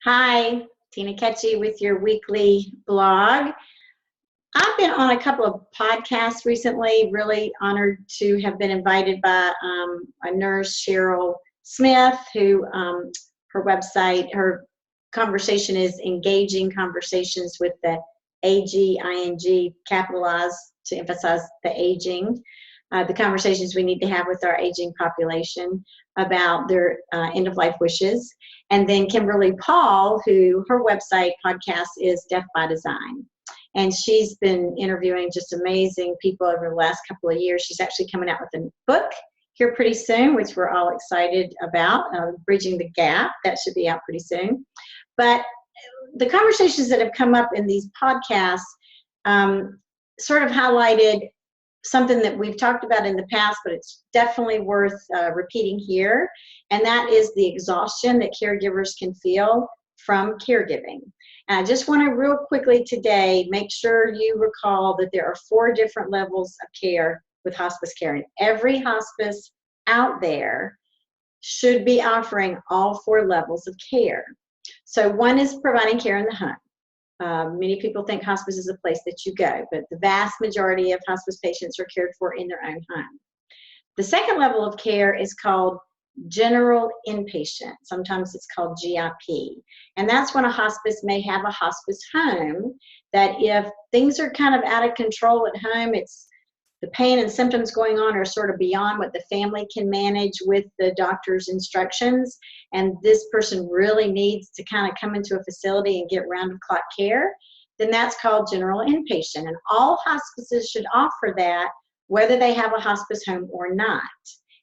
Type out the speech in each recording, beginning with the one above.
Hi, Tina Ketchie with your weekly blog. I've been on a couple of podcasts recently, really honored to have been invited by a nurse, Cheryl Smith, who her website, her conversation is Engaging Conversations with the AGING, capitalized to emphasize the aging, the conversations we need to have with our aging population about their end-of-life wishes. And then Kimberly Paul, who her website podcast is Death by Design. And she's been interviewing just amazing people over the last couple of years. She's actually coming out with a book here pretty soon, which we're all excited about, Bridging the Gap. That should be out pretty soon. But the conversations that have come up in these podcasts sort of highlighted something that we've talked about in the past, but it's definitely worth repeating here, and that is the exhaustion that caregivers can feel from caregiving. And I just want to real quickly today make sure you recall that there are 4 different levels of care with hospice care, and every hospice out there should be offering all 4 levels of care. So one is providing care in the home. Many people think hospice is a place that you go, but the vast majority of hospice patients are cared for in their own home. The second level of care is called general inpatient. Sometimes it's called GIP. And that's when a hospice may have a hospice home that if things are kind of out of control at home, it's the pain and symptoms going on are sort of beyond what the family can manage with the doctor's instructions, and this person really needs to kind of come into a facility and get round-the-clock care, then that's called general inpatient. And all hospices should offer that, whether they have a hospice home or not.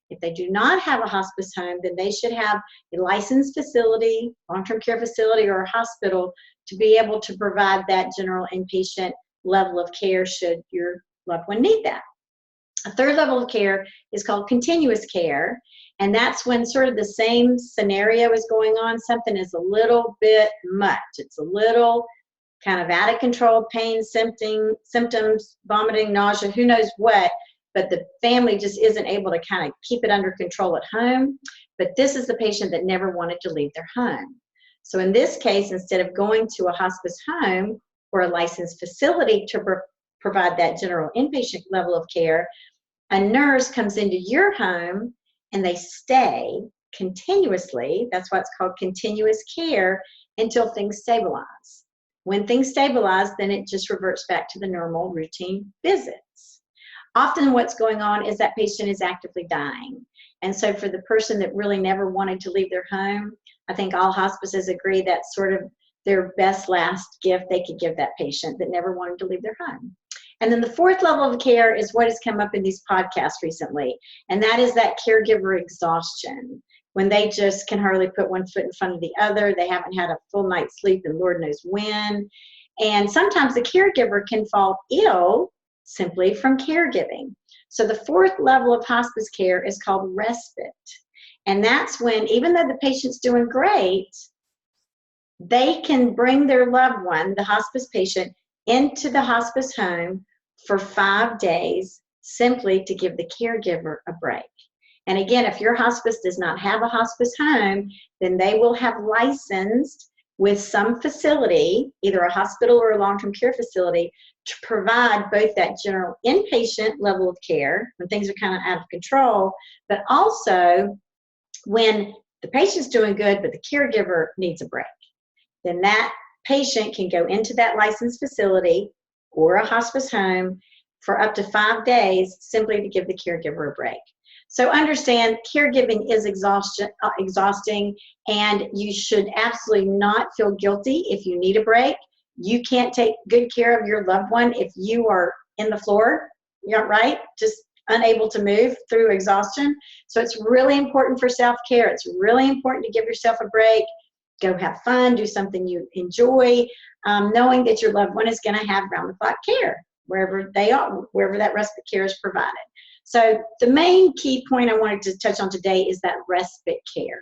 If they do not have a hospice home, then they should have a licensed facility, long-term care facility, or a hospital to be able to provide that general inpatient level of care should your loved one need that. A third level of care is called continuous care, and that's when sort of the same scenario is going on. Something is a little bit much. It's a little kind of out of control, pain, symptoms, vomiting, nausea, who knows what, but the family just isn't able to kind of keep it under control at home. But this is the patient that never wanted to leave their home. So in this case, instead of going to a hospice home or a licensed facility to provide that general inpatient level of care, a nurse comes into your home and they stay continuously. That's why it's called continuous care until things stabilize. When things stabilize, then it just reverts back to the normal routine visits. Often what's going on is that patient is actively dying. And so for the person that really never wanted to leave their home, I think all hospices agree that's sort of their best last gift they could give that patient that never wanted to leave their home. And then the 4th level of care is what has come up in these podcasts recently, and that is that caregiver exhaustion, when they just can hardly put one foot in front of the other. They haven't had a full night's sleep and Lord knows when. And sometimes the caregiver can fall ill simply from caregiving. So the 4th level of hospice care is called respite. And that's when, even though the patient's doing great, they can bring their loved one, the hospice patient, into the hospice home for 5 days simply to give the caregiver a break. And again, if your hospice does not have a hospice home, then they will have licensed with some facility, either a hospital or a long-term care facility, to provide both that general inpatient level of care when things are kind of out of control, but also when the patient's doing good but the caregiver needs a break. Then that patient can go into that licensed facility or a hospice home for up to 5 days simply to give the caregiver a break. So understand, caregiving is exhausting, and you should absolutely not feel guilty if you need a break. You can't take good care of your loved one if you are in the floor, right? Just unable to move through exhaustion. So it's really important for self-care. It's really important to give yourself a break. Go have fun, do something you enjoy, knowing that your loved one is going to have round-the-clock care wherever they are, wherever that respite care is provided. So the main key point I wanted to touch on today is that respite care.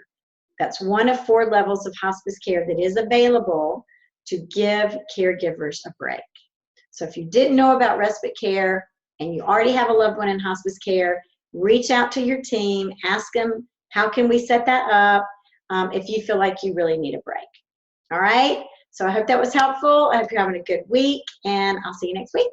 That's one of 4 levels of hospice care that is available to give caregivers a break. So if you didn't know about respite care and you already have a loved one in hospice care, reach out to your team, ask them, how can we set that up? If you feel like you really need a break. All right. So I hope that was helpful. I hope you're having a good week, and I'll see you next week.